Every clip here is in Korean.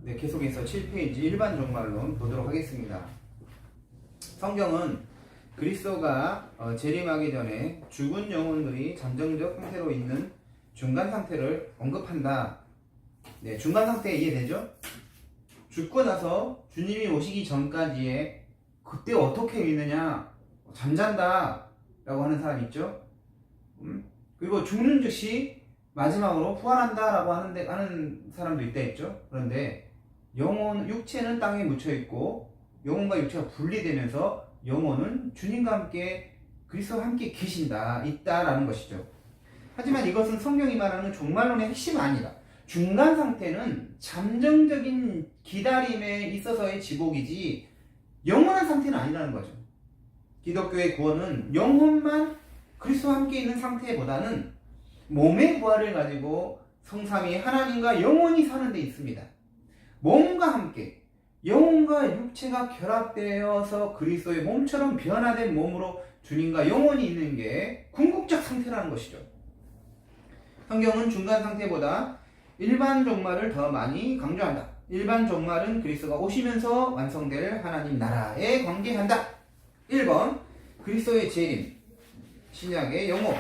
네, 계속해서 7페이지 일반 종말론 보도록 하겠습니다. 성경은 그리스도가 재림하기 전에 죽은 영혼들이 잠정적 상태로 있는 중간 상태를 언급한다. 네, 중간 상태 이해되죠? 죽고 나서 주님이 오시기 전까지의 그때 어떻게 있느냐, 잠잔다 라고 하는 사람 있죠? 그리고 죽는 즉시 마지막으로 부활한다 라고 하는 사람도 있다 했죠? 그런데 육체는 땅에 묻혀있고 영혼과 육체가 분리되면서 영혼은 주님과 함께 그리스도와 함께 계신다, 있다라는 것이죠. 하지만 이것은 성경이 말하는 종말론의 핵심은 아니다. 중간 상태는 잠정적인 기다림에 있어서의 지복이지 영원한 상태는 아니라는 거죠. 기독교의 구원은 영혼만 그리스도와 함께 있는 상태보다는 몸의 부활을 가지고 성삼위 하나님과 영원히 사는 데 있습니다. 몸과 함께 영혼과 육체가 결합되어서 그리스도의 몸처럼 변화된 몸으로 주님과 영원히 있는 게 궁극적 상태라는 것이죠. 성경은 중간 상태보다 일반 종말을 더 많이 강조한다. 일반 종말은 그리스도가 오시면서 완성될 하나님 나라에 관계한다. 1번 그리스도의 재림, 신약의 영호.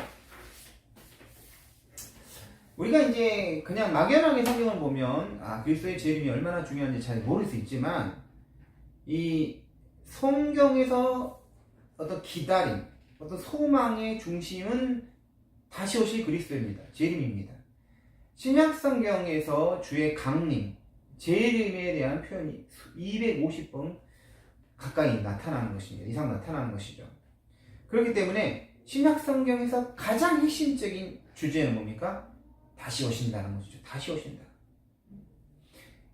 우리가 이제 그냥 막연하게 성경을 보면 그리스도의 재림이 얼마나 중요한지 잘 모를 수 있지만 이 성경에서 어떤 기다림, 어떤 소망의 중심은 다시 오실 그리스도입니다. 재림입니다. 신약 성경에서 주의 강림, 재림에 대한 표현이 250번 가까이 나타나는 것입니다. 이상 나타나는 것이죠. 그렇기 때문에 신약 성경에서 가장 핵심적인 주제는 뭡니까? 다시 오신다는 것이죠. 다시 오신다.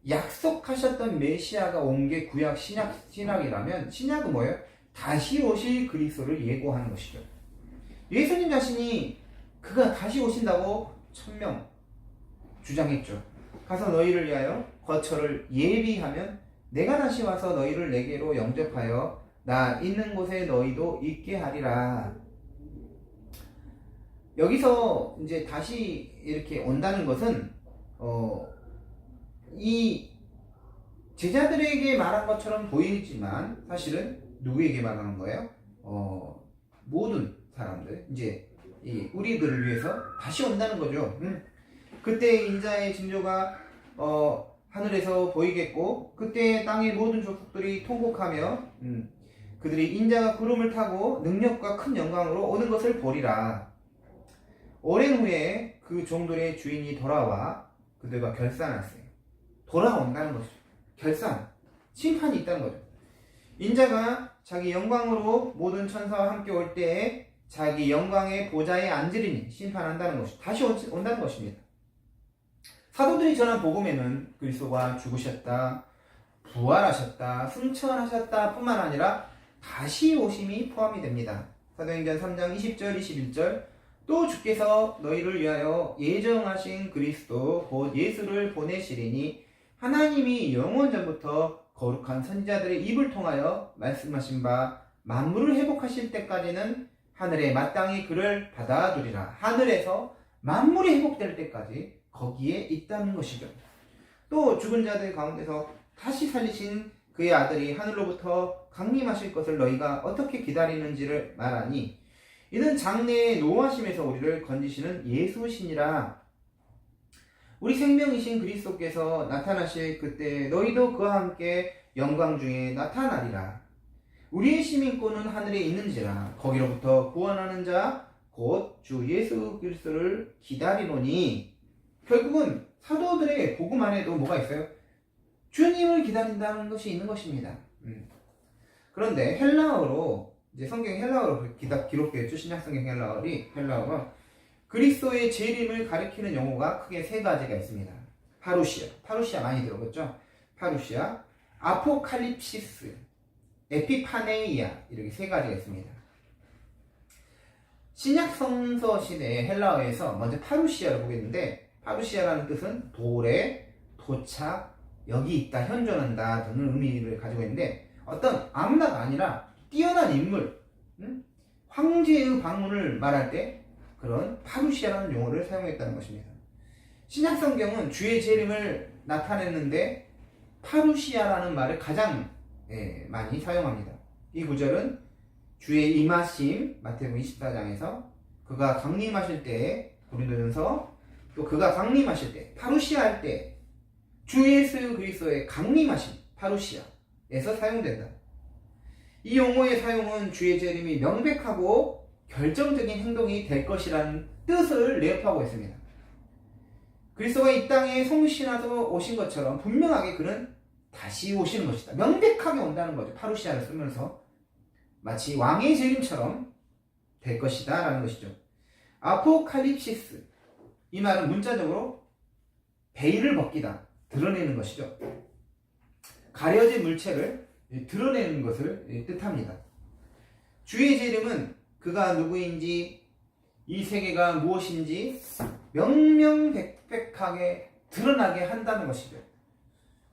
약속하셨던 메시아가 온 게 구약 신약이라면 신약은 뭐예요? 다시 오실 그리스도를 예고하는 것이죠. 예수님 자신이 그가 다시 오신다고 천명 주장했죠. 가서 너희를 위하여 거처를 예비하면 내가 다시 와서 너희를 내게로 영접하여 나 있는 곳에 너희도 있게 하리라. 여기서 이제 다시 이렇게 온다는 것은 이 제자들에게 말한 것처럼 보이지만 사실은 누구에게 말하는 거예요? 모든 사람들, 이제 우리들을 위해서 다시 온다는 거죠. 그때 인자의 징조가 하늘에서 보이겠고 그때 땅의 모든 족속들이 통곡하며 그들이 인자가 구름을 타고 능력과 큰 영광으로 오는 것을 보리라. 오랜 후에 그 종들의 주인이 돌아와 그들과 결산하세요. 돌아온다는 것이죠. 결산, 심판이 있다는 거죠. 인자가 자기 영광으로 모든 천사와 함께 올 때에 자기 영광의 보좌에 앉으리니 심판한다는 것이 다시 온다는 것입니다. 사도들이 전한 복음에는 그리스도가 죽으셨다, 부활하셨다, 승천하셨다 뿐만 아니라 다시 오심이 포함이 됩니다. 사도행전 3장 20절 21절 또 주께서 너희를 위하여 예정하신 그리스도 곧 예수를 보내시리니 하나님이 영원 전부터 거룩한 선지자들의 입을 통하여 말씀하신 바 만물을 회복하실 때까지는 하늘에 마땅히 그를 받아두리라. 하늘에서 만물이 회복될 때까지 거기에 있다는 것이죠. 또 죽은 자들 가운데서 다시 살리신 그의 아들이 하늘로부터 강림하실 것을 너희가 어떻게 기다리는지를 말하니 이는 장래의 노하심에서 우리를 건지시는 예수시니라. 우리 생명이신 그리스도께서 나타나실 그때 너희도 그와 함께 영광 중에 나타나리라. 우리의 시민권은 하늘에 있는지라 거기로부터 구원하는 자 곧 주 예수 그리스도를 기다리노니. 결국은 사도들의 복음 안에도 뭐가 있어요? 주님을 기다린다는 것이 있는 것입니다. 그런데 헬라어로 이제 성경이 헬라어로 기록되었죠. 신약성경 헬라어가 그리스도의 재림을 가리키는 용어가 크게 세 가지가 있습니다. 파루시아 많이 들어봤죠? 파루시아, 아포칼립시스, 에피파네이아 이렇게 세 가지가 있습니다. 신약 성서 시대의 헬라어에서 먼저 파루시아를 보겠는데 파루시아라는 뜻은 도래, 도착, 여기 있다, 현존한다 등의 의미를 가지고 있는데 어떤 아무나가 아니라 뛰어난 인물, 황제의 방문을 말할 때 그런 파루시아라는 용어를 사용했다는 것입니다. 신약 성경은 주의 재림을 나타냈는데 파루시아라는 말을 가장 많이 사용합니다. 이 구절은 주의 임하심 마태복음 24장에서 그가 강림하실 때 고린도전서 또 그가 강림하실 때 파루시아 할 때 주 예수 그리스도의 강림하심 파루시아에서 사용된다. 이 용어의 사용은 주의 재림이 명백하고 결정적인 행동이 될 것이라는 뜻을 내포하고 있습니다. 그리스도가 이 땅에 성신하러 오신 것처럼 분명하게 그는 다시 오시는 것이다. 명백하게 온다는 거죠. 파루시아를 쓰면서 마치 왕의 재림처럼 될 것이다 라는 것이죠. 아포칼립시스, 이 말은 문자적으로 베일을 벗기다, 드러내는 것이죠. 가려진 물체를 드러내는 것을 뜻합니다. 주의 재림은 그가 누구인지, 이 세계가 무엇인지 명명백백하게 드러나게 한다는 것이죠.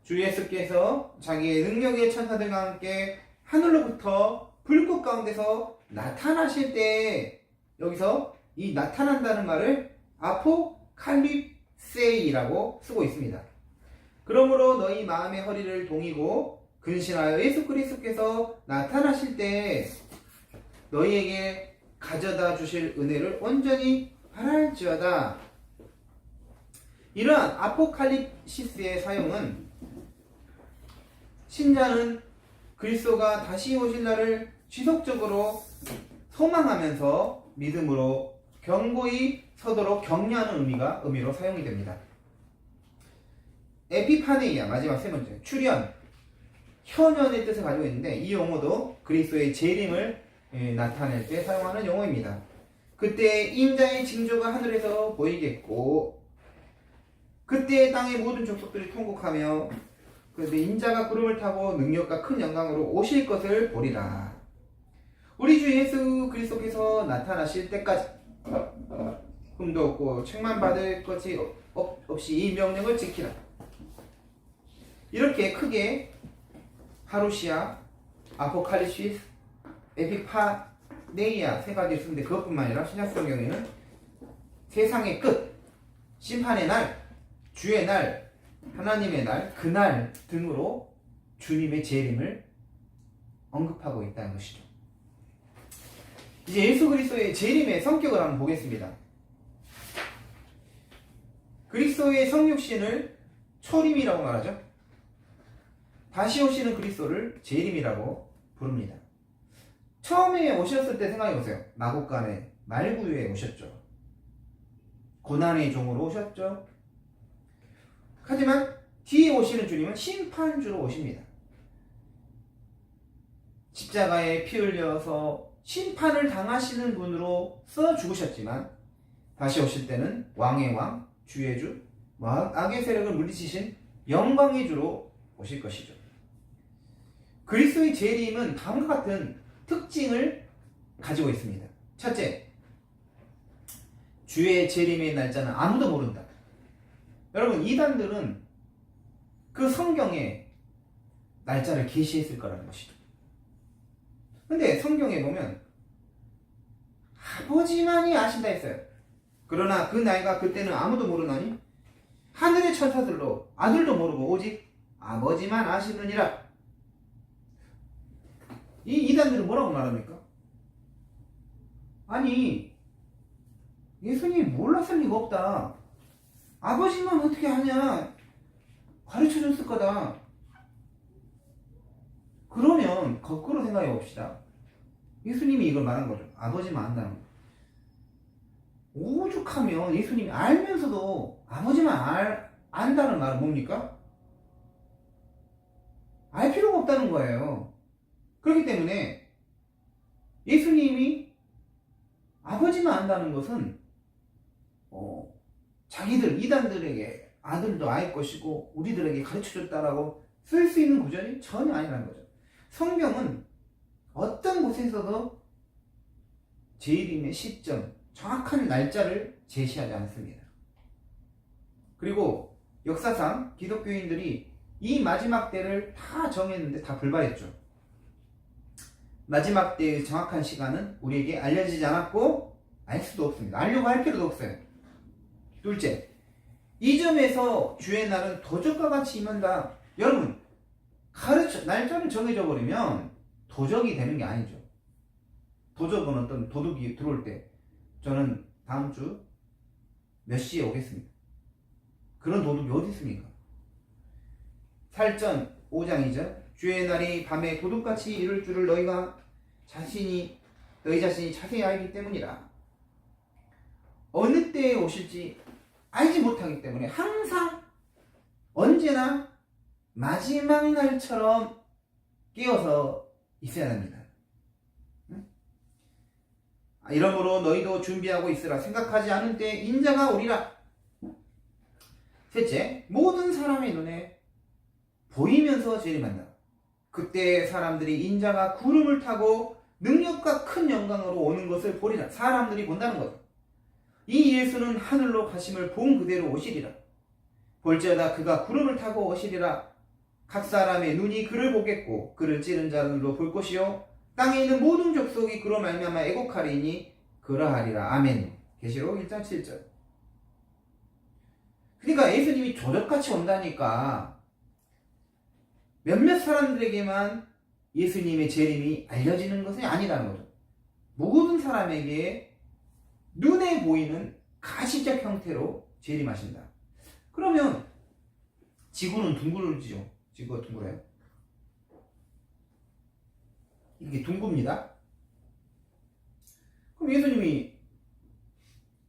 주 예수께서 자기의 능력의 천사들과 함께 하늘로부터 불꽃 가운데서 나타나실 때, 여기서 이 나타난다는 말을 아포칼립세이라고 쓰고 있습니다. 그러므로 너희 마음의 허리를 동이고 근신하여 예수 그리스도께서 나타나실 때 너희에게 가져다 주실 은혜를 온전히 바랄지어다. 이러한 아포칼립시스의 사용은 신자는 그리스도가 다시 오실 날을 지속적으로 소망하면서 믿음으로 견고히 서도록 격려하는 의미로 사용이 됩니다. 에피파네이아, 마지막 세 번째, 출현, 현현의 뜻을 가지고 있는데 이 용어도 그리스도의 재림을 나타낼 때 사용하는 용어입니다. 그때 인자의 징조가 하늘에서 보이겠고 그때 땅의 모든 족속들이 통곡하며 그런데 인자가 구름을 타고 능력과 큰 영광으로 오실 것을 보리라. 우리 주 예수 그리스도께서 나타나실 때까지 흠도 없고 책만 받을 것이 없이 이 명령을 지키라. 이렇게 크게 파루시아, 아포칼립시스, 에피파네이아 세 가지를 쓰는데 그것뿐만 아니라 신약성경에는 세상의 끝, 심판의 날, 주의 날, 하나님의 날, 그날 등으로 주님의 재림을 언급하고 있다는 것이죠. 이제 예수 그리스도의 재림의 성격을 한번 보겠습니다. 그리스도의 성육신을 초림이라고 말하죠. 다시 오시는 그리스도를 재림이라고 부릅니다. 처음에 오셨을 때 생각해보세요. 마국간의 말구유에 오셨죠. 고난의 종으로 오셨죠. 하지만 뒤에 오시는 주님은 심판주로 오십니다. 십자가에 피 흘려서 심판을 당하시는 분으로 써 죽으셨지만 다시 오실 때는 왕의 왕, 주의 주, 악의 세력을 물리치신 영광의 주로 오실 것이죠. 그리스도의 재림은 다음과 같은 특징을 가지고 있습니다. 첫째, 주의 재림의 날짜는 아무도 모른다. 여러분, 이단들은 그 성경에 날짜를 계시했을 거라는 것이죠. 근데 성경에 보면 아버지만이 아신다 했어요. 그러나 그 날과 그때는 아무도 모르나니 하늘의 천사들도 아들도 모르고 오직 아버지만 아시느니라. 이 이단들은 뭐라고 말합니까? 아니, 예수님이 몰랐을 리가 없다. 아버지만 어떻게 하냐? 가르쳐줬을 거다. 그러면 거꾸로 생각해 봅시다. 예수님이 이걸 말한 거죠. 아버지만 안다는 거. 오죽하면 예수님이 알면서도 아버지만 안다는 말은 뭡니까? 알 필요가 없다는 거예요. 그렇기 때문에 예수님이 아버지만 안다는 것은 자기들 이단들에게 아들도 아일 것이고 우리들에게 가르쳐줬다라고 쓸 수 있는 구절이 전혀 아니라는 거죠. 성경은 어떤 곳에서도 재림의 시점, 정확한 날짜를 제시하지 않습니다. 그리고 역사상 기독교인들이 이 마지막 때를 다 정했는데 다 불발했죠. 마지막 때의 정확한 시간은 우리에게 알려지지 않았고 알 수도 없습니다. 알려고 할 필요도 없어요. 둘째, 이 점에서 주의 날은 도적과 같이 임한다. 여러분, 날짜를 정해져 버리면 도적이 되는 게 아니죠. 도적은 어떤 도둑이 들어올 때 저는 다음 주 몇 시에 오겠습니다. 그런 도둑이 어디 있습니까? 살전 5장이죠. 주의 날이 밤에 도둑같이 이룰 줄을 너희 자신이 자세히 알기 때문이라. 어느 때에 오실지 알지 못하기 때문에 항상 언제나 마지막 날처럼 깨어서 있어야 합니다. 이러므로 너희도 준비하고 있으라. 생각하지 않은 때에 인자가 오리라. 셋째, 모든 사람의 눈에 보이면서 재림한다. 그때 사람들이 인자가 구름을 타고 능력과 큰 영광으로 오는 것을 보리라. 사람들이 본다는 것. 이 예수는 하늘로 가심을 본 그대로 오시리라. 볼지어다 그가 구름을 타고 오시리라. 각 사람의 눈이 그를 보겠고 그를 찌른 자들도 볼 것이요 땅에 있는 모든 족속이 그로 말미암아 애곡하리니 그러하리라. 아멘. 계시록 1장 7절. 그러니까 예수님이 조력같이 온다니까 몇몇 사람들에게만 예수님의 재림이 알려지는 것이 아니라는 거죠. 모든 사람에게 눈에 보이는 가시적 형태로 재림하신다. 그러면 지구는 둥글지요. 지구가 둥글어요. 이게 둥굽니다. 그럼 예수님이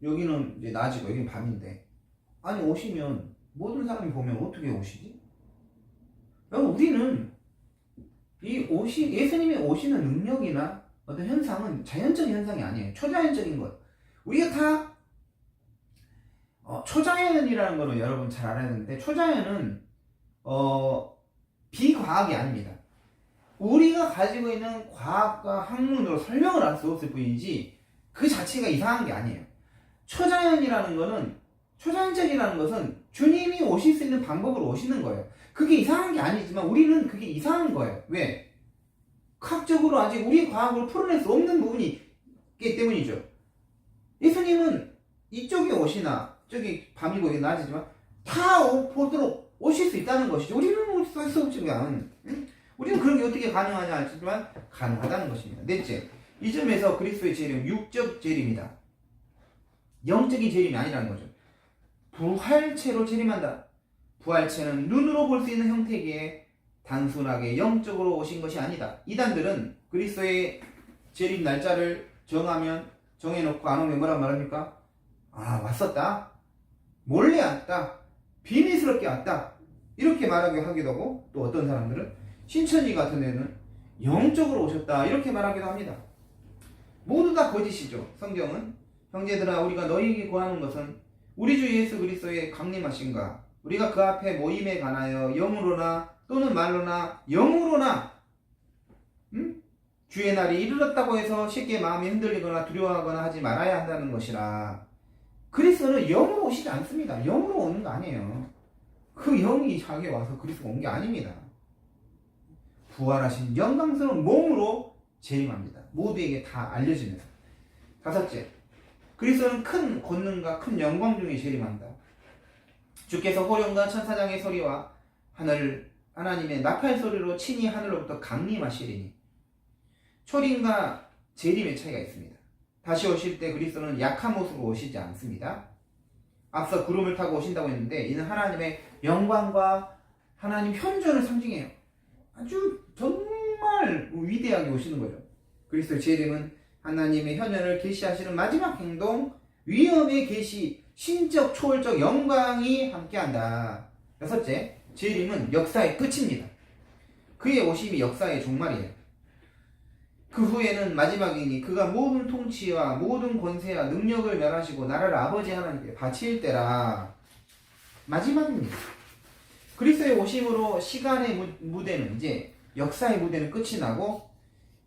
여기는 이제 낮이고 여기는 밤인데 아니 오시면 모든 사람이 보면 어떻게 오시지? 여러분 우리는 예수님이 오시는 능력이나 어떤 현상은 자연적인 현상이 아니에요. 초자연적인 것. 우리가 다 초자연이라는 거는 여러분 잘 알아야 되는데 초자연은 비과학이 아닙니다. 우리가 가지고 있는 과학과 학문으로 설명을 할 수 없을 뿐이지 그 자체가 이상한 게 아니에요. 초자연적이라는 것은 주님이 오실 수 있는 방법으로 오시는 거예요. 그게 이상한 게 아니지만 우리는 그게 이상한 거예요. 왜? 과학적으로 아직 우리 과학으로 풀어낼 수 없는 부분이 있기 때문이죠. 예수님은 이쪽에 오시나 저기 밤이고 여기 낮이지만 다 보도록 오실 수 있다는 것이죠. 우리는 할 수 없지만 우리는 그런 게 어떻게 가능하냐 하지만 가능하다는 것입니다. 넷째, 이 점에서 그리스도의 재림, 육적 재림이다. 영적인 재림이 아니라는 거죠. 부활체로 재림한다. 부활체는 눈으로 볼 수 있는 형태이기에 단순하게 영적으로 오신 것이 아니다. 이단들은 그리스도의 재림 날짜를 정해놓고 안 오면 뭐란 말합니까? 왔었다. 몰래 왔다. 비밀스럽게 왔다. 이렇게 하기도 하고 또 어떤 사람들은 신천지 같은 데는 영적으로 오셨다. 이렇게 말하기도 합니다. 모두 다 거짓이죠. 성경은 형제들아 우리가 너희에게 구하는 것은 우리 주 예수 그리스도의 강림하심과 우리가 그 앞에 모임에 관하여 영으로나 또는 말로나 영으로나 주의 날이 이르렀다고 해서 쉽게 마음이 흔들리거나 두려워하거나 하지 말아야 한다는 것이라. 그리스도는 영으로 오시지 않습니다. 영으로 오는 거 아니에요. 그 영이 자기에 와서 그리스도가 온 게 아닙니다. 부활하신 영광스러운 몸으로 재림합니다. 모두에게 다 알려지면서. 다섯째, 그리스도는 큰 권능과 큰 영광 중에 재림한다. 주께서 호령과 천사장의 소리와 하나님의 나팔 소리로 친히 하늘로부터 강림하시리니. 초림과 재림의 차이가 있습니다. 다시 오실 때 그리스도는 약한 모습으로 오시지 않습니다. 앞서 구름을 타고 오신다고 했는데 이는 하나님의 영광과 하나님 현존을 상징해요. 아주 정말 위대하게 오시는 거죠. 그리스도의 재림은 하나님의 현현을 계시하시는 마지막 행동, 위엄의 계시, 신적 초월적 영광이 함께한다. 여섯째, 재림은 역사의 끝입니다. 그의 오심이 역사의 종말이에요. 그 후에는 마지막이니 그가 모든 통치와 모든 권세와 능력을 멸하시고 나라를 아버지 하나님께 바칠 때라. 마지막입니다. 그리스도의 오심으로 시간의 무대는 이제 역사의 무대는 끝이 나고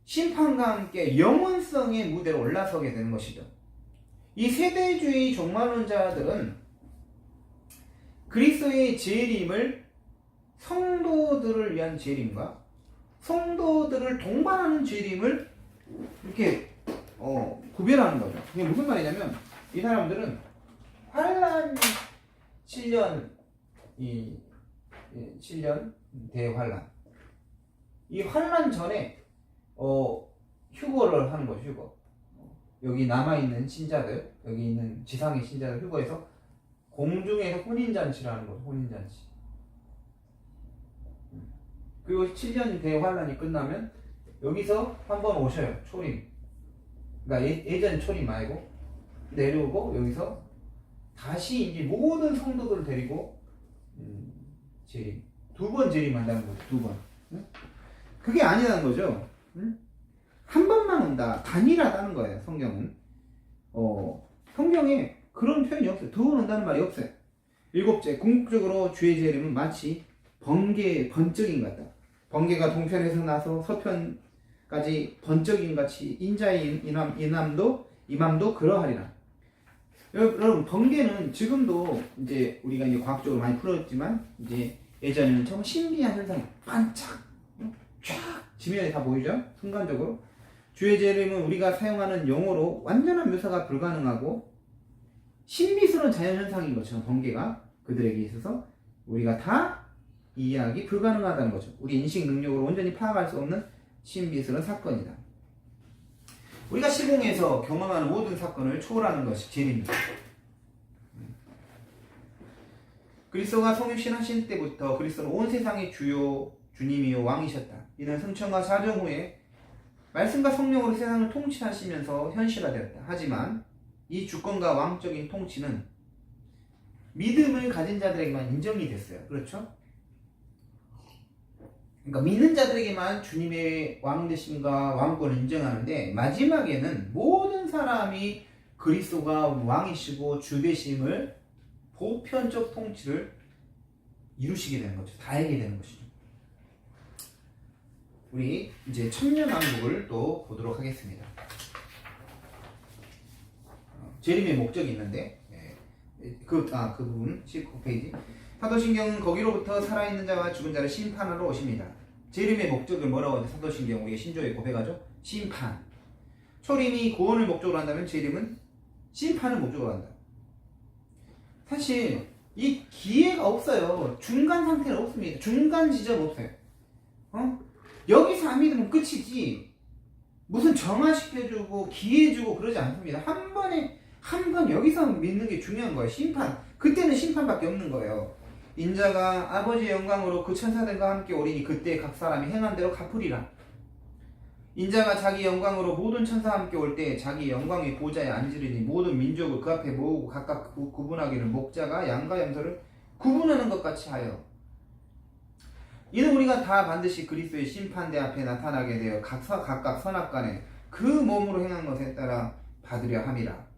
심판과 함께 영원성의 무대로 올라서게 되는 것이죠. 이 세대주의 종말론자들은 그리스도의 재림을 성도들을 위한 재림과 성도들을 동반하는 재림을 이렇게 구별하는 거죠. 이게 무슨 말이냐면 이 사람들은 환란 7년 7년 대환란 이 환란 전에 휴거를 하는 거죠. 휴거. 여기 남아있는 신자들, 여기 있는 지상의 신자들 휴거해서 공중에서 혼인잔치를 하는 거죠. 혼인잔치. 그리고 7년 대환란이 끝나면 여기서 한번 오셔요. 초림. 그러니까 예전 초림 말고 내려오고 여기서 다시 이제 모든 성도들을 데리고 재림. 2번 재림한다는 거죠. 2번. 응? 그게 아니라는 거죠. 응? 한 번만 온다. 단일하다는 거예요. 성경은. 성경에 그런 표현이 없어요. 2번 온다는 말이 없어요. 7째, 궁극적으로 주의 재림은 마치 번쩍인 것 같다. 번개가 동편에서 나서 서편까지 번쩍인 같이 인자의 임함도 그러하리라. 여러분, 번개는 지금도 이제 우리가 이제 과학적으로 많이 풀었지만 이제 예전에는 정말 신비한 현상이 반짝 쫙 지면에 다 보이죠? 순간적으로. 주의 재림은 우리가 사용하는 용어로 완전한 묘사가 불가능하고 신비스러운 자연현상인 것처럼 번개가 그들에게 있어서 우리가 다 이해하기 불가능하다는 거죠. 우리 인식 능력으로 온전히 파악할 수 없는 신비스러운 사건이다. 우리가 시공에서 경험하는 모든 사건을 초월하는 것이 재림입니다. 그리스도가 성육신 하신 때부터 그리스도는 온 세상의 주요 주님이요 왕이셨다. 이는 승천과 사정 후에 말씀과 성령으로 세상을 통치하시면서 현실화되었다. 하지만 이 주권과 왕적인 통치는 믿음을 가진 자들에게만 인정이 됐어요. 그렇죠? 그러니까 믿는 자들에게만 주님의 왕되심과 왕권을 인정하는데 마지막에는 모든 사람이 그리스도가 왕이시고 주되심을 보편적 통치를 이루시게 되는 거죠. 다 알게 되는 것이죠. 우리 이제 천년왕국을 또 보도록 하겠습니다. 재림의 목적이 있는데 그 부분 19페이지. 사도신경은 거기로부터 살아있는 자와 죽은 자를 심판하러 오십니다. 재림의 목적을 뭐라고 하죠? 사도신경 우리가 신조에 고백하죠? 심판. 초림이 구원을 목적으로 한다면 재림은 심판을 목적으로 한다. 사실 이 기회가 없어요. 중간 상태는 없습니다. 중간 지점 없어요. 여기서 안 믿으면 끝이지 무슨 정화시켜주고 기회 주고 그러지 않습니다. 한 번 여기서 믿는 게 중요한 거예요. 심판. 그때는 심판밖에 없는 거예요. 인자가 아버지의 영광으로 그 천사들과 함께 오리니 그때 각 사람이 행한 대로 갚으리라. 인자가 자기 영광으로 모든 천사와 함께 올 때 자기 영광의 보좌에 앉으리니 모든 민족을 그 앞에 모으고 각각 구분하기를 목자가 양과 염소를 구분하는 것 같이 하여 이는 우리가 다 반드시 그리스도의 심판대 앞에 나타나게 되어 각각 선악간에 그 몸으로 행한 것에 따라 받으려 함이라.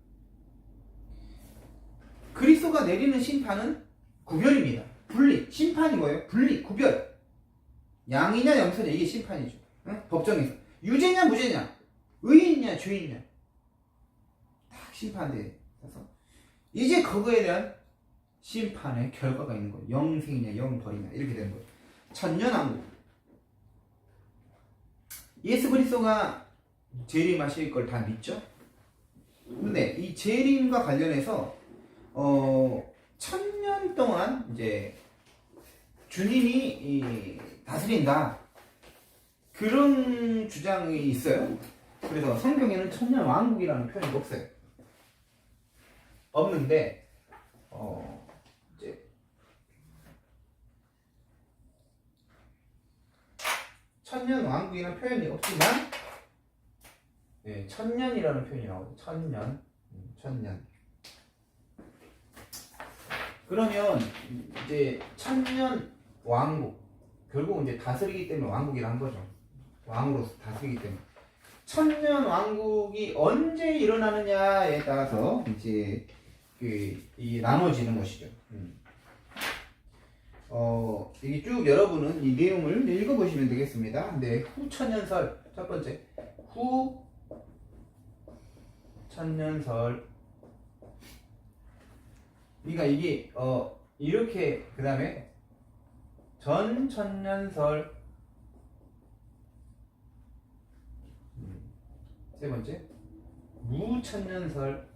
그리스도가 내리는 심판은 구별입니다. 분리. 심판이 뭐예요? 분리, 구별. 양이냐 염소냐 이게 심판이죠. 응? 법정에서. 유죄냐 무죄냐, 의인이냐 죄인이냐 딱 심판대에 서서 이제 그거에 대한 심판의 결과가 있는 거예요. 영생이냐 영벌이냐 이렇게 되는 거예요. 천년왕국. 예수 그리스도가 재림하실 걸 다 믿죠? 근데 이 재림과 관련해서 1000년 동안 이제 주님이 다스린다. 그런 주장이 있어요. 그래서 성경에는 천년왕국이라는 표현이 없어요. 없는데 이제 천년왕국이라는 표현이 없지만 천년이라는 표현이 나오죠. 천년. 그러면 이제 천년왕국 결국 이제 다스리기 때문에 왕국이라 한 거죠. 왕으로서 다스리기 때문에. 천년왕국이 언제 일어나느냐에 따라서 이제 이 나눠지는 것이죠. 여기 쭉 여러분은 이 내용을 읽어보시면 되겠습니다. 근데 후천년설 첫 번째 후천년설 그러니까 이게 이렇게 그 다음에 전천년설 세 번째 무천년설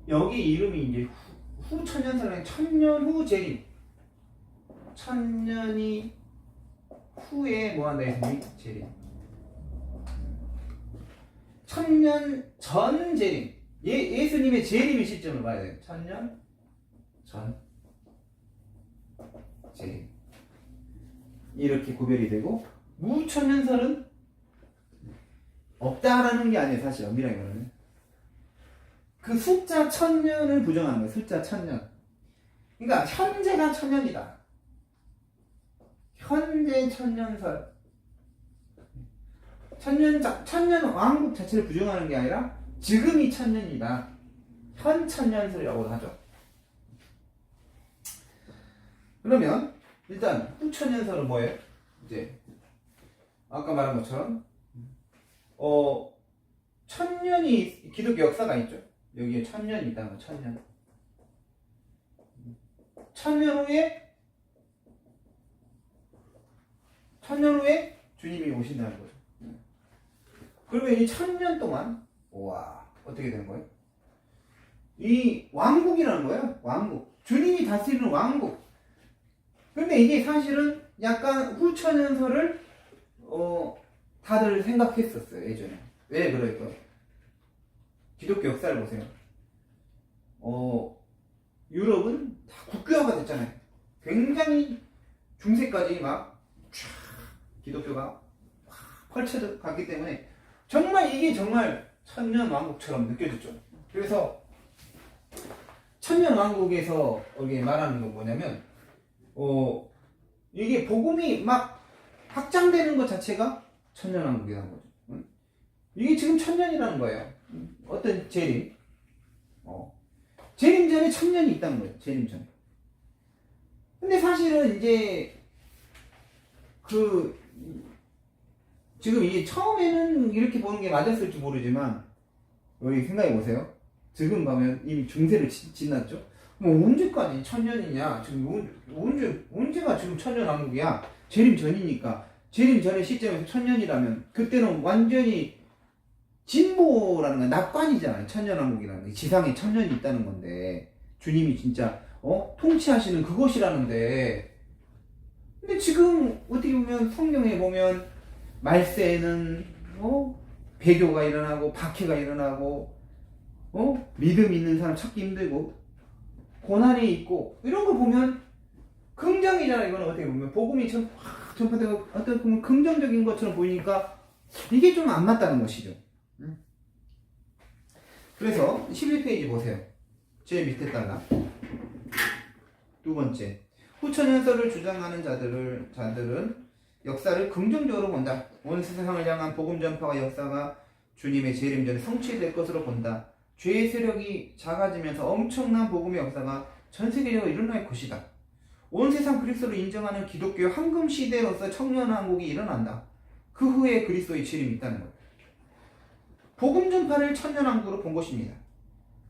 여기 이름이 이제 후 천년설은 천년 후 재림. 천년이 후에 뭐한다 했으니 재림. 천년 전 재림. 예수님의 재림의 시점을 봐야 돼요. 천년 전 재림. 이렇게 구별이 되고, 무천년설은 없다라는 게 아니에요. 사실 엄밀하게 말하면 그 숫자 천년을 부정하는 거예요. 숫자 천년. 그러니까 현재가 천년이다. 현재 천년설. 천년 왕국 자체를 부정하는 게 아니라 지금이 천년이다. 현 천년설이라고도 하죠. 그러면 일단 후천년설은 뭐예요? 이제 아까 말한 것처럼 천년이 기독교 역사가 있죠. 여기에 천년이 있다는 거. 천년 후에 주님이 오신다는 거죠. 그러면 이 천년 동안 어떻게 되는 거예요? 이 왕국이라는 거예요. 왕국. 주님이 다스리는 왕국. 근데 이게 사실은 약간 후천연설을 다들 생각했었어요. 예전에. 왜 그럴까? 기독교 역사를 보세요. 유럽은 다 국교화가 됐잖아요. 굉장히 중세까지 막 기독교가 펼쳐져 갔기 때문에 이게 정말 천년 왕국처럼 느껴졌죠. 그래서 천년 왕국에서 이게 말하는 건 뭐냐면 이게 복음이 막 확장되는 것 자체가 천년 왕국이라는 거죠. 이게 지금 천년이라는 거예요. 어떤 재림? 재림 전에 천년이 있다는 거예요. 재림 전에. 근데 사실은 이제 지금 이게 처음에는 이렇게 보는 게 맞았을지 모르지만 여기 생각해 보세요. 지금 가면 이미 중세를 지났죠. 뭐 언제까지 천년이냐? 지금 언제가 지금 천년 왕국이야? 재림 전이니까. 재림 전의 시점에서 천년이라면 그때는 완전히 진보라는 건 낙관이잖아요. 천년 왕국이라는 게 지상에 천년이 있다는 건데 주님이 진짜 통치하시는 그것이라는데, 근데 지금 어떻게 보면 성경에 보면 말세에는 배교가 일어나고 박해가 일어나고 믿음 있는 사람 찾기 힘들고 고난이 있고 이런 거 보면 긍정이잖아. 이거는 어떻게 보면 복음이 전파되고 어떻게 보면 긍정적인 것처럼 보이니까 이게 좀 안 맞다는 것이죠. 그래서 11페이지 보세요. 제일 밑에 따라 두 번째, 후천연설을 주장하는 자들은 역사를 긍정적으로 본다. 온 세상을 향한 복음 전파와 역사가 주님의 재림 전에 성취될 것으로 본다. 죄의 세력이 작아지면서 엄청난 복음의 역사가 전 세계적으로 일어날 것이다. 온 세상 그리스도를 인정하는 기독교 황금 시대로서 청년왕국이 일어난다. 그 후에 그리스도의 재림이 있다는 것. 복음 전파를 천년왕국으로 본 것입니다.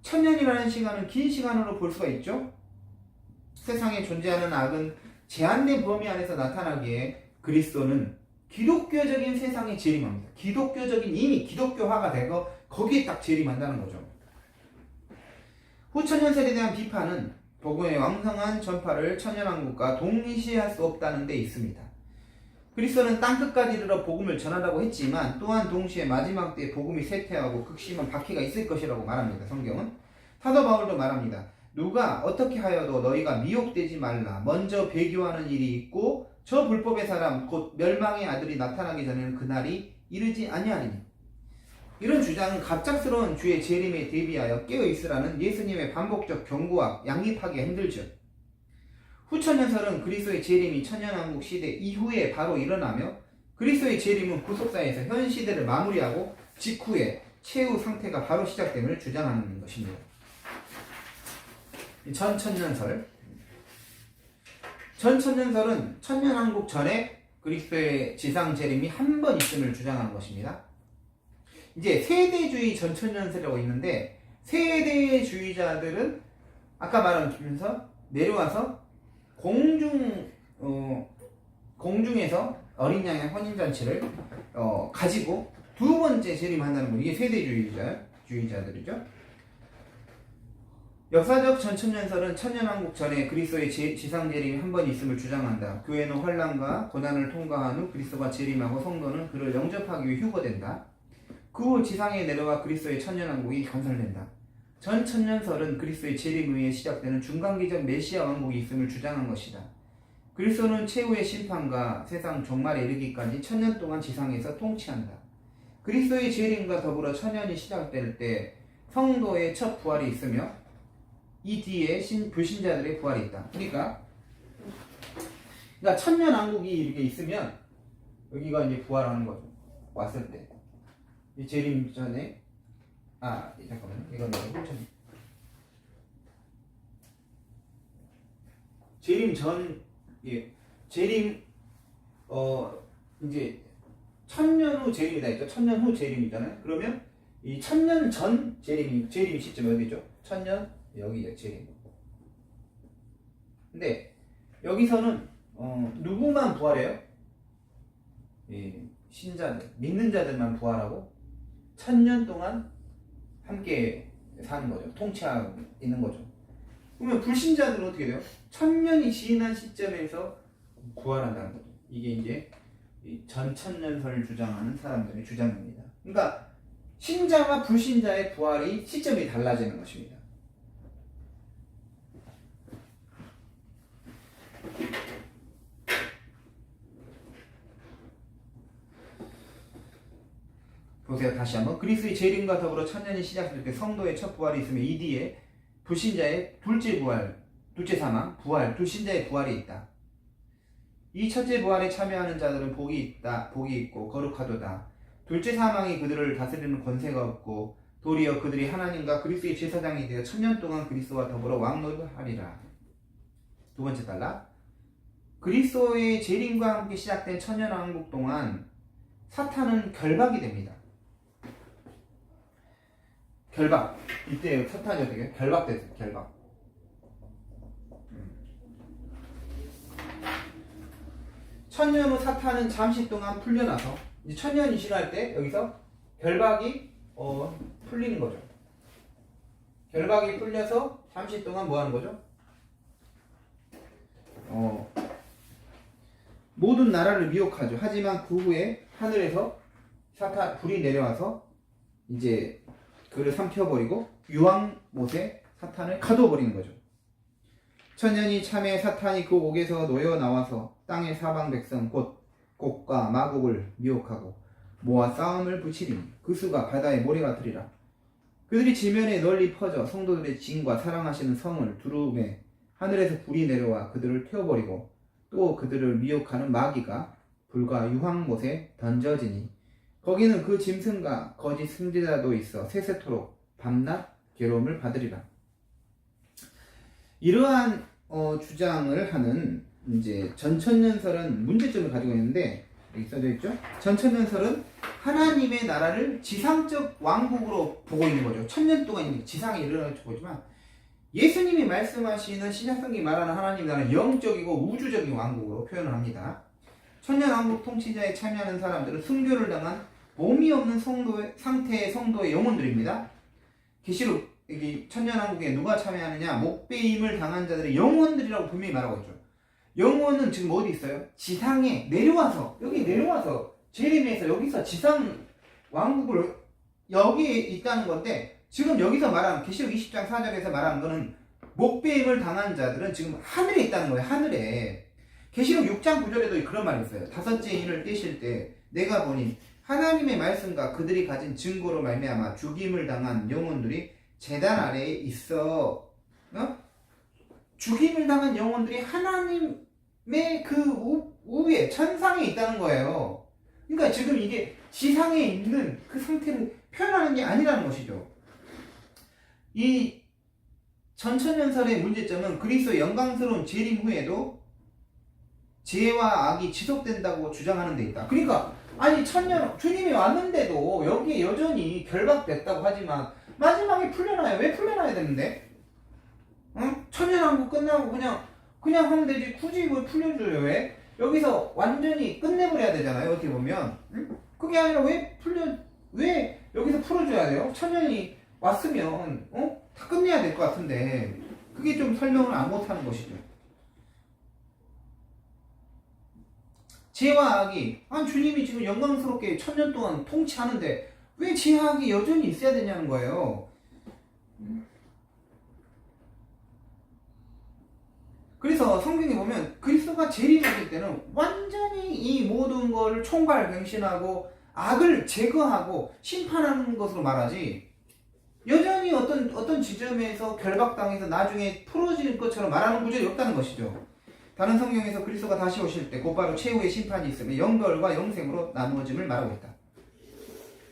천년이라는 시간은 긴 시간으로 볼 수가 있죠. 세상에 존재하는 악은 제한된 범위 안에서 나타나기에 그리스도는 기독교적인 세상에 재림합니다. 이미 기독교화가 되고 거기에 딱 재림한다는 거죠. 후천년설에 대한 비판은 복음의 왕성한 전파를 천년왕국과 동시에 할 수 없다는 데 있습니다. 그리스도는 땅끝까지 이르러 복음을 전하라고 했지만 또한 동시에 마지막 때에 복음이 쇠퇴하고 극심한 박해가 있을 것이라고 말합니다. 성경은. 사도 바울도 말합니다. 누가 어떻게 하여도 너희가 미혹되지 말라. 먼저 배교하는 일이 있고 저 불법의 사람 곧 멸망의 아들이 나타나기 전에는 그날이 이르지 아니하리니. 이런 주장은 갑작스러운 주의 재림에 대비하여 깨어있으라는 예수님의 반복적 경고와 양립하기 힘들죠. 후천년설은 그리스도의 재림이 천년왕국 시대 이후에 바로 일어나며 그리스도의 재림은 구속사에서 현 시대를 마무리하고 직후에 최후 상태가 바로 시작됨을 주장하는 것입니다. 전천년설은 천년왕국 전에 그리스도의 지상 재림이 한 번 있음을 주장하는 것입니다. 이제 세대주의 전천년설이라고 있는데, 세대주의자들은 아까 말하면서 내려와서 공중에서 어린 양의 혼인잔치를 가지고 두 번째 재림한다는 거. 이게 세대주의자들이죠. 역사적 전천년설은 천년왕국 전에 그리스도의 지상 재림이 한 번 있음을 주장한다. 교회는 환난과 고난을 통과한 후 그리스도가 재림하고 성도는 그를 영접하기 위해 휴거된다. 그 후 지상에 내려와 그리스도의 천년왕국이 건설된다. 전천년설은 그리스도의 재림에 의해 시작되는 중간기적 메시아 왕국이 있음을 주장한 것이다. 그리스도는 최후의 심판과 세상 종말에 이르기까지 천년 동안 지상에서 통치한다. 그리스도의 재림과 더불어 천년이 시작될 때 성도의 첫 부활이 있으며 이 뒤에 불신자들의 부활이 있다. 그러니까 천년 왕국이 이렇게 있으면 여기가 이제 부활하는 거죠. 왔을 때. 이 재림 전에 잠깐만요. 이건 홀천이. 재림 전 재림 이제 천년 후 재림이다 했죠. 천년 후 재림이잖아요. 그러면 이 천년 전 재림 시점이 어디죠? 천년 여기에 재림. 근데 여기서는 누구만 부활해요? 신자들, 믿는 자들만 부활하고 천년 동안 함께 사는 거죠. 통치하고 있는 거죠. 그러면 불신자들은 어떻게 돼요? 천년이 지난 시점에서 부활한다는 거죠. 이게 이제 전천년설을 주장하는 사람들의 주장입니다. 그러니까 신자와 불신자의 부활이 시점이 달라지는 것입니다. 보세요. 다시 한번. 그리스도의 재림과 더불어 천년이 시작될 때 성도의 첫 부활이 있으며 이 뒤에 불신자의 둘째 부활, 둘째 사망, 부활, 불신자의 부활이 있다. 이 첫째 부활에 참여하는 자들은 복이 있고 거룩하도다. 둘째 사망이 그들을 다스리는 권세가 없고 도리어 그들이 하나님과 그리스도의 제사장이 되어 천년 동안 그리스도와 더불어 왕노하리라. 두 번째 달라. 그리스도의 재림과 함께 시작된 천년왕국 동안 사탄은 결박이 됩니다. 결박. 이때 사탄이 어떻게 해요? 결박됐어요. 결박. 천년 후 사탄은 잠시 동안 풀려나서 이제 천년이 지날 때 여기서 결박이 풀리는 거죠. 결박이 풀려서 잠시 동안 뭐 하는 거죠? 모든 나라를 미혹하죠. 하지만 그 후에 하늘에서 불이 내려와서 이제 그를 삼켜버리고 유황못에 사탄을 가둬버리는 거죠. 천년이 참에 사탄이 그 옥에서 놓여 나와서 땅의 사방 백성 곧 곡과 마곡을 미혹하고 모아 싸움을 붙이리니 그 수가 바다의 모래 같으리라. 그들이 지면에 널리 퍼져 성도들의 진과 사랑하시는 성을 두루매 하늘에서 불이 내려와 그들을 태워버리고 또 그들을 미혹하는 마귀가 불과 유황못에 던져지니 거기는 그 짐승과 거짓 승리자도 있어 세세토록 밤낮 괴로움을 받으리라. 이러한 주장을 하는 이제 전천년설은 문제점을 가지고 있는데 여기 써져 있죠. 전천년설은 하나님의 나라를 지상적 왕국으로 보고 있는 거죠. 천년 동안 지상에 일어날 보지만 예수님이 말씀하시는 신약성경이 말하는 하나님 나라는 영적이고 우주적인 왕국으로 표현을 합니다. 천년왕국 통치자에 참여하는 사람들은 순교를 당한 몸이 없는 상태의 성도의 영혼들입니다. 계시록 여기 천년왕국에 누가 참여하느냐? 목배임을 당한 자들의 영혼들이라고 분명히 말하고 있죠. 영혼은 지금 어디 있어요? 지상에 내려와서 여기 내려와서 재림에서 여기서 지상 왕국을 여기에 있다는 건데 지금 여기서 말하는 계시록 20장 4절에서 말하는 거는 목배임을 당한 자들은 지금 하늘에 있다는 거예요. 하늘에. 계시록 6장 9절에도 그런 말이 있어요. 다섯째 인을 떼실 때 내가 보니 하나님의 말씀과 그들이 가진 증거로 말미암아 죽임을 당한 영혼들이 제단 아래에 있어. 죽임을 당한 영혼들이 하나님의 그 위에 천상에 있다는 거예요. 그러니까 지금 이게 지상에 있는 그 상태를 표현하는 게 아니라는 것이죠. 이 전천년설의 문제점은 그리스도의 영광스러운 재림 후에도 죄와 악이 지속된다고 주장하는 데 있다. 그러니까 아니 천년 주님이 왔는데도 여기에 여전히 결박됐다고 하지만 마지막에 풀려나요. 왜 풀려나야 되는데? 천년왕국 끝나고 그냥 하면 되지. 굳이 이걸 풀려줘요. 왜? 여기서 완전히 끝내버려야 되잖아요. 어떻게 보면. 그게 아니라 왜 여기서 풀어줘야 돼요? 천년이 왔으면 다 끝내야 될 것 같은데 그게 좀 설명을 안 못하는 것이죠. 제화학이 주님이 지금 영광스럽게 1000년 동안 통치하는데 왜 제화학이 여전히 있어야 되냐는 거예요. 그래서 성경에 보면 그리스도가 재림하실 때는 완전히 이 모든 거를 총괄갱신하고 악을 제거하고 심판하는 것으로 말하지, 여전히 어떤 지점에서 결박당해서 나중에 풀어질 것처럼 말하는 구절이 없다는 것이죠. 다른 성경에서 그리스도가 다시 오실 때 곧바로 최후의 심판이 있으며 영벌과 영생으로 나누어짐을 말하고 있다.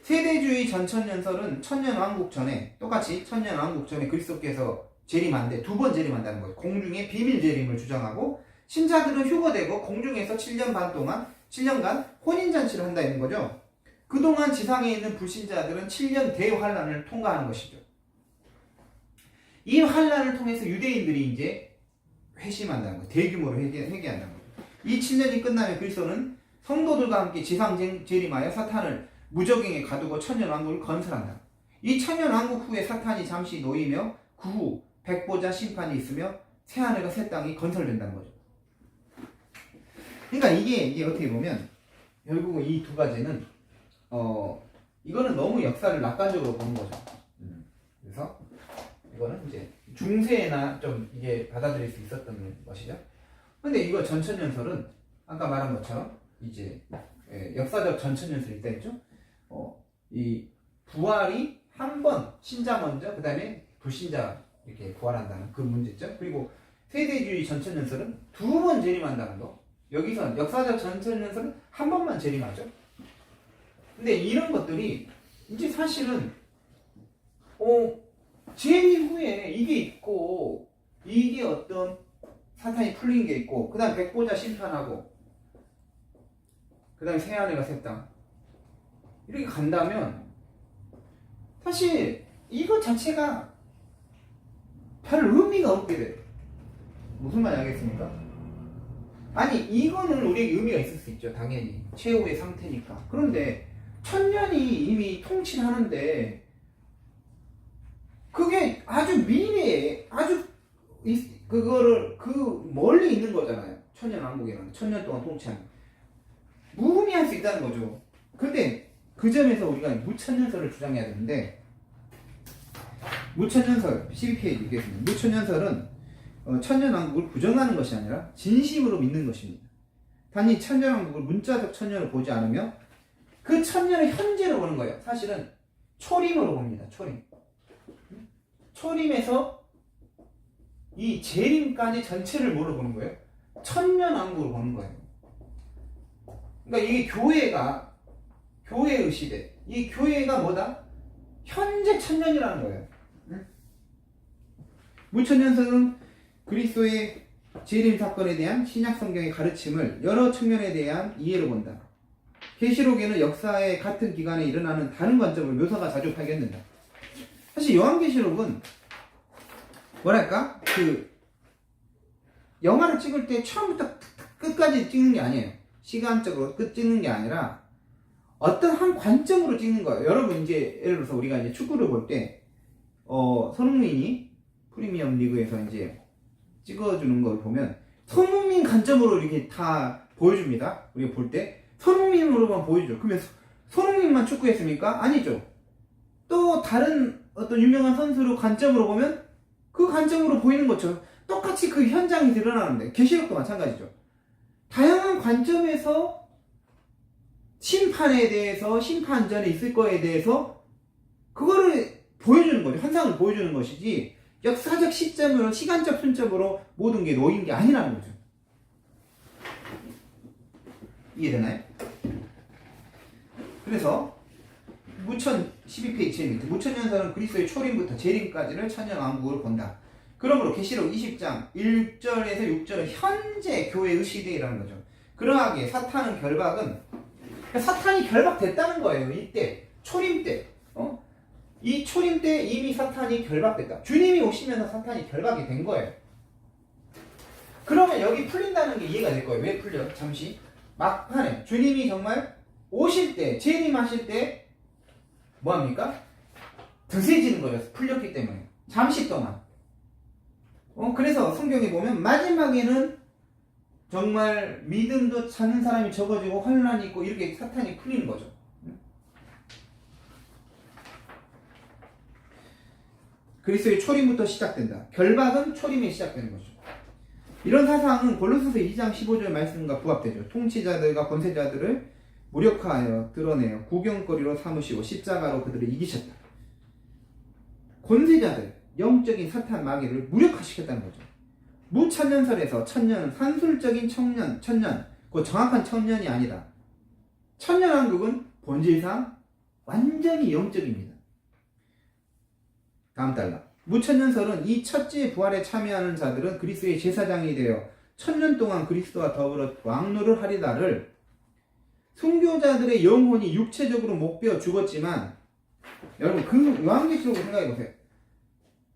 세대주의 전천년설은 천년왕국 전에, 똑같이 천년왕국 전에 그리스도께서 재림한데 두 번 재림한다는 거예요. 공중에 비밀 재림을 주장하고 신자들은 휴거되고 공중에서 7년 반 동안 7년간 혼인잔치를 한다 있는 거죠. 그동안 지상에 있는 불신자들은 7년 대환란을 통과하는 것이죠. 이 환란을 통해서 유대인들이 이제 회심한다는 거예요. 대규모로 회개한다는 거예요. 이 7년이 끝나면 그리스도는 성도들과 함께 지상 재림하여 사탄을 무적행에 가두고 천년왕국을 건설한다. 이 천년왕국 후에 사탄이 잠시 놓이며 그 후 백보자 심판이 있으며 새하늘과 새 땅이 건설된다는 거죠. 그러니까 이게 어떻게 보면 결국은 이 두 가지는 이거는 너무 역사를 낙관적으로 보는 거죠. 그래서 이거는 이제 중세나 좀 이게 받아들일 수 있었던 것이죠. 근데 이거 전천년설은 아까 말한 것처럼 이제 역사적 전천년설이 있다 했죠. 이 부활이 한 번 신자 먼저 그 다음에 불신자 이렇게 부활한다는 그 문제점. 그리고 세대주의 전천년설은 두 번 재림한다는 거. 여기서 역사적 전천년설은 한 번만 재림하죠. 근데 이런 것들이 이제 사실은 재림 후에 이게 있고 이게 어떤 사탄이 풀린 게 있고 그 다음 백보자 심판하고 그 다음에 새하늘과 새 땅 이렇게 간다면 사실 이것 자체가 별 의미가 없게 돼요. 무슨 말인지 알겠습니까? 아니 이거는 우리에게 의미가 있을 수 있죠. 당연히 최후의 상태니까. 그런데 1000년이 이미 통치를 하는데 그게 아주 미래에 아주 그거를 그 멀리 있는 거잖아요. 천년왕국이라는 1000년 동안 통치하는 무의미할 수 있다는 거죠. 근데 그 점에서 우리가 무천년설을 주장해야 되는데, 무천년설 12페이지 읽겠습니다. 무천년설은 천년왕국을 부정하는 것이 아니라 진심으로 믿는 것입니다. 단지 천년왕국을 문자적 천년을 보지 않으며 그 천년을 현재로 보는 거예요. 사실은 초림으로 봅니다. 초림에서 이 재림까지 전체를 뭐로 보는 거예요? 천년왕국으로 보는 거예요. 그러니까 이게 교회의 시대, 이 교회가 뭐다? 현재 천년이라는 거예요. 무천년설은 그리스도의 재림 사건에 대한 신약 성경의 가르침을 여러 측면에 대한 이해로 본다. 계시록에는 역사의 같은 기간에 일어나는 다른 관점을 묘사가 자주 발견된다. 사실 요한계시록은 뭐랄까 그 영화를 찍을 때 처음부터 끝까지 찍는 게 아니에요. 시간적으로 끝 찍는 게 아니라 어떤 한 관점으로 찍는 거예요. 여러분 이제 예를 들어서 우리가 이제 축구를 볼 때 손흥민이 프리미엄 리그에서 이제 찍어주는 걸 보면 손흥민 관점으로 이렇게 다 보여줍니다. 우리가 볼 때 손흥민으로만 보여주죠. 그러면 손흥민만 축구했습니까? 아니죠. 또 다른 어떤 유명한 선수로 관점으로 보면 그 관점으로 보이는 것처럼 똑같이 그 현장이 드러나는데 계시록도 마찬가지죠. 다양한 관점에서 심판에 대해서 심판 전에 있을 거에 대해서 그거를 보여주는 거죠. 환상을 보여주는 것이지 역사적 시점으로 시간적 순점으로 모든 게 놓인 게 아니라는 거죠. 이해되나요? 그래서 무천 12페이지 제일 밑에 무천년설은 그리스도의 초림부터 재림까지를 천년왕국을 본다. 그러므로 계시록 20장 1절에서 6절은 현재 교회의 시대라는 거죠. 그러하기에 사탄은 결박은 사탄이 결박됐다는 거예요. 이때 초림 때 이 초림 때 이미 사탄이 결박됐다. 주님이 오시면서 사탄이 결박이 된 거예요. 그러면 여기 풀린다는 게 이해가 될 거예요. 왜 풀려? 잠시 막판에 주님이 정말 오실 때 재림하실 때 뭐합니까? 드세지는 거예요. 풀렸기 때문에. 잠시 동안. 그래서 성경에 보면 마지막에는 정말 믿음도 찾는 사람이 적어지고 환난이 있고 이렇게 사탄이 풀리는 거죠. 그리스도의 초림부터 시작된다. 결박은 초림에 시작되는 거죠. 이런 사상은 골로새서 2장 15절 말씀과 부합되죠. 통치자들과 권세자들을 무력화하여 드러내어 구경거리로 삼으시고 십자가로 그들을 이기셨다. 권세자들, 영적인 사탄 마귀를 무력화시켰다는 거죠. 무천년설에서 천년은 산술적인 천년, 그 정확한 천년이 아니다. 천년왕국은 본질상 완전히 영적입니다. 다음 달라. 무천년설은 이 첫째 부활에 참여하는 자들은 그리스도의 제사장이 되어 천년 동안 그리스도와 더불어 왕노를 하리다를 순교자들의 영혼이 육체적으로 못 베어 죽었지만, 여러분 그 요한계시록을 생각해보세요.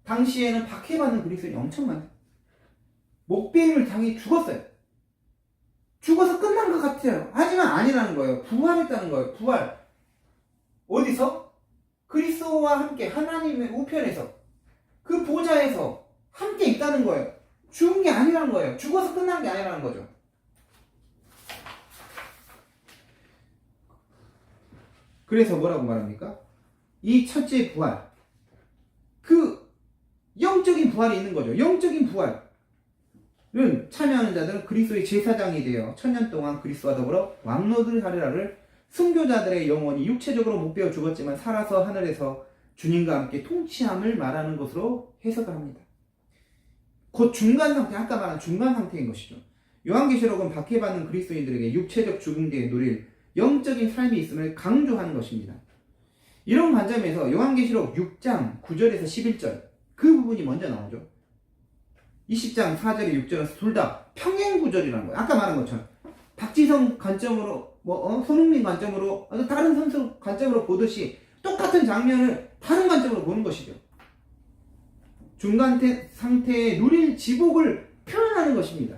당시에는 박해받는 그리스도인이 엄청 많아요. 목배임을 당해 죽었어요. 죽어서 끝난 것 같아요. 하지만 아니라는 거예요. 부활했다는 거예요. 부활. 어디서? 그리스도와 함께 하나님의 우편에서, 그 보좌에서 함께 있다는 거예요. 죽은 게 아니라는 거예요. 죽어서 끝난 게 아니라는 거죠. 그래서 뭐라고 말합니까? 이 첫째 부활, 그 영적인 부활이 있는 거죠. 영적인 부활은 참여하는 자들은 그리스도의 제사장이 되어 천년 동안 그리스도와 더불어 왕노를 하리라를 순교자들의 영혼이 육체적으로 못 베어 죽었지만 살아서 하늘에서 주님과 함께 통치함을 말하는 것으로 해석을 합니다. 곧 중간 상태, 아까 말한 중간 상태인 것이죠. 요한계시록은 박해받는 그리스도인들에게 육체적 죽음 뒤에 누릴 영적인 삶이 있음을 강조하는 것입니다. 이런 관점에서 요한계시록 6장 9절에서 11절 그 부분이 먼저 나오죠. 20장 4절에 6절은 둘 다 평행 구절이라는 거예요. 아까 말한 것처럼 박지성 관점으로 손흥민 관점으로 다른 선수 관점으로 보듯이 똑같은 장면을 다른 관점으로 보는 것이죠. 중간 상태의 누릴 지복을 표현하는 것입니다.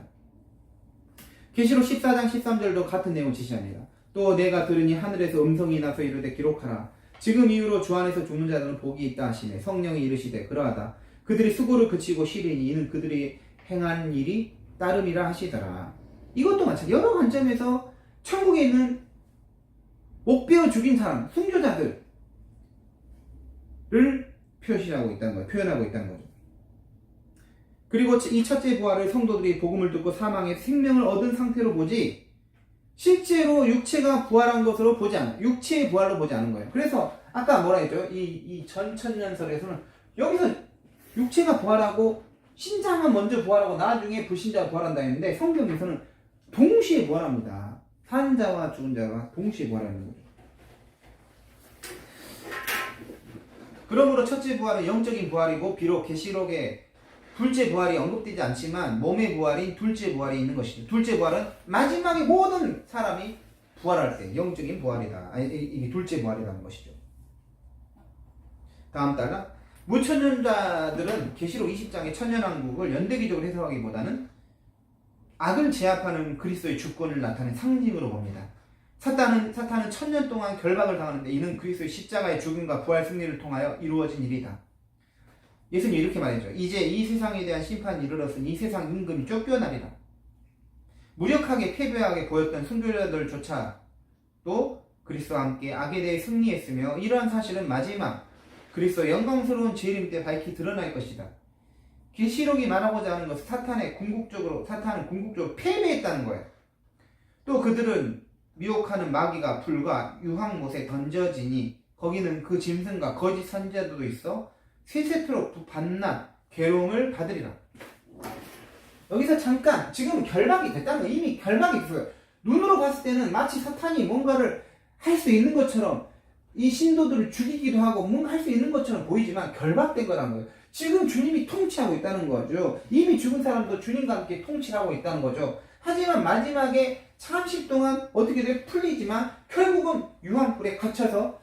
계시록 14장 13절도 같은 내용을 지시합니다. 또 내가 들으니 하늘에서 음성이 나서 이르되 기록하라. 지금 이후로 주 안에서 죽는 자들은 복이 있다 하시매 성령이 이르시되 그러하다. 그들이 수고를 그치고 쉬리니 이는 그들이 행한 일이 따름이라 하시더라. 이것도 마찬가지. 여러 관점에서 천국에 있는 못 베어 죽인 사람, 순교자들을 표시하고 있다는 거예요. 표현하고 있다는 거죠. 그리고 이 첫째 부활을 성도들이 복음을 듣고 사망의 생명을 얻은 상태로 보지 실제로 육체가 부활한 것으로 보지 않아요. 육체의 부활로 보지 않은 거예요. 그래서 아까 뭐라 했죠? 이 전천년설에서는 여기서 육체가 부활하고 신자만 먼저 부활하고 나중에 불신자가 부활한다 했는데 성경에서는 동시에 부활합니다. 산 자와 죽은 자가 동시에 부활하는 거죠. 그러므로 첫째 부활은 영적인 부활이고 비록 계시록에 둘째 부활이 언급되지 않지만 몸의 부활인 둘째 부활이 있는 것이죠. 둘째 부활은 마지막에 모든 사람이 부활할 때 영적인 부활이다. 이게 둘째 부활이라는 것이죠. 다음 달라. 무천년자들은 계시록 20장의 천년왕국을 연대기적으로 해석하기보다는 악을 제압하는 그리스도의 주권을 나타낸 상징으로 봅니다. 사탄은 천년 동안 결박을 당하는데 이는 그리스도의 십자가의 죽음과 부활 승리를 통하여 이루어진 일이다. 예수님이 이렇게 말했죠. 이제 이 세상에 대한 심판이 이르렀으니 이 세상 임금이 쫓겨나리라. 무력하게 패배하게 보였던 순교자들조차도 그리스도와 함께 악에 대해 승리했으며 이러한 사실은 마지막 그리스도의 영광스러운 재림 때 밝히 드러날 것이다. 계시록이 말하고자 하는 것은 사탄은 궁극적으로 패배했다는 거예요. 또 그들은 미혹하는 마귀가 불과 유황못에 던져지니 거기는 그 짐승과 거짓 선지자들도 있어 세세토록 반난 괴로움을 받으리라. 여기서 잠깐 지금 결박이 됐다는 거, 이미 결박이 됐어요. 눈으로 봤을 때는 마치 사탄이 뭔가를 할 수 있는 것처럼 이 신도들을 죽이기도 하고 뭔가 할 수 있는 것처럼 보이지만 결박된 거라는 거예요. 지금 주님이 통치하고 있다는 거죠. 이미 죽은 사람도 주님과 함께 통치하고 있다는 거죠. 하지만 마지막에 잠시 동안 어떻게 돼? 풀리지만 결국은 유황불에 갇혀서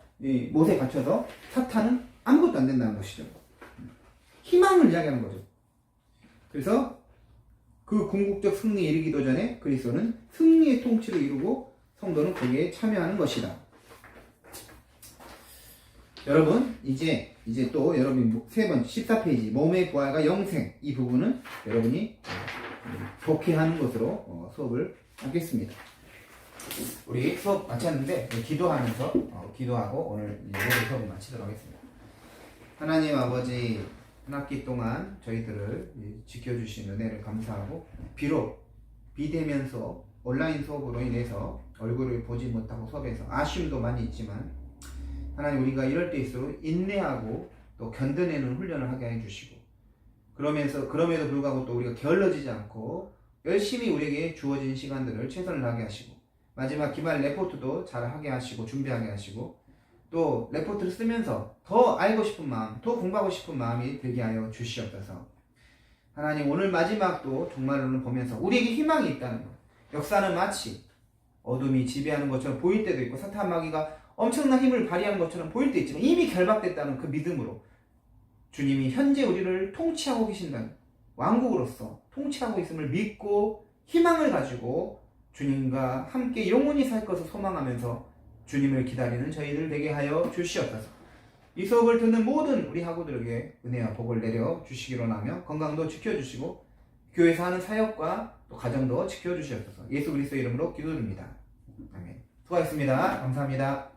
못에 갇혀서 사탄은 아무것도 안 된다는 것이죠. 희망을 이야기하는 거죠. 그래서 그 궁극적 승리에 이르기도 전에 그리스도는 승리의 통치를 이루고 성도는 거기에 참여하는 것이다. 여러분, 이제 이제 또 여러분이 세 번째 14페이지 몸의 부활과 영생 이 부분은 여러분이 독해하는 것으로 수업을 하겠습니다. 우리 수업 마쳤는데 기도하면서 기도하고 오늘 예배 수업을 마치도록 하겠습니다. 하나님 아버지 한 학기 동안 저희들을 지켜주신 은혜를 감사하고 비록 비대면 수업 온라인 수업으로 인해서 얼굴을 보지 못하고 수업에서 아쉬움도 많이 있지만 하나님 우리가 이럴 때일수록 인내하고 또 견뎌내는 훈련을 하게 해주시고 그러면서 그럼에도 불구하고 또 우리가 게을러지지 않고 열심히 우리에게 주어진 시간들을 최선을 다하게 하시고 마지막 기말 레포트도 잘 하게 하시고 준비하게 하시고 또 레포트를 쓰면서 더 알고 싶은 마음 더 공부하고 싶은 마음이 들게 하여 주시옵소서. 하나님 오늘 마지막도 종말론을 보면서 우리에게 희망이 있다는 것 역사는 마치 어둠이 지배하는 것처럼 보일 때도 있고 사탄 마귀가 엄청난 힘을 발휘하는 것처럼 보일 때 있지만 이미 결박됐다는 그 믿음으로 주님이 현재 우리를 통치하고 계신다는 왕국으로서 통치하고 있음을 믿고 희망을 가지고 주님과 함께 영원히 살 것을 소망하면서 주님을 기다리는 저희들 되게 하여 주시옵소서. 이 수업을 듣는 모든 우리 학우들에게 은혜와 복을 내려 주시기로 하며 건강도 지켜주시고 교회에서 하는 사역과 또 가정도 지켜주시옵소서. 예수 그리스도의 이름으로 기도드립니다. 아멘. 수고하셨습니다. 감사합니다.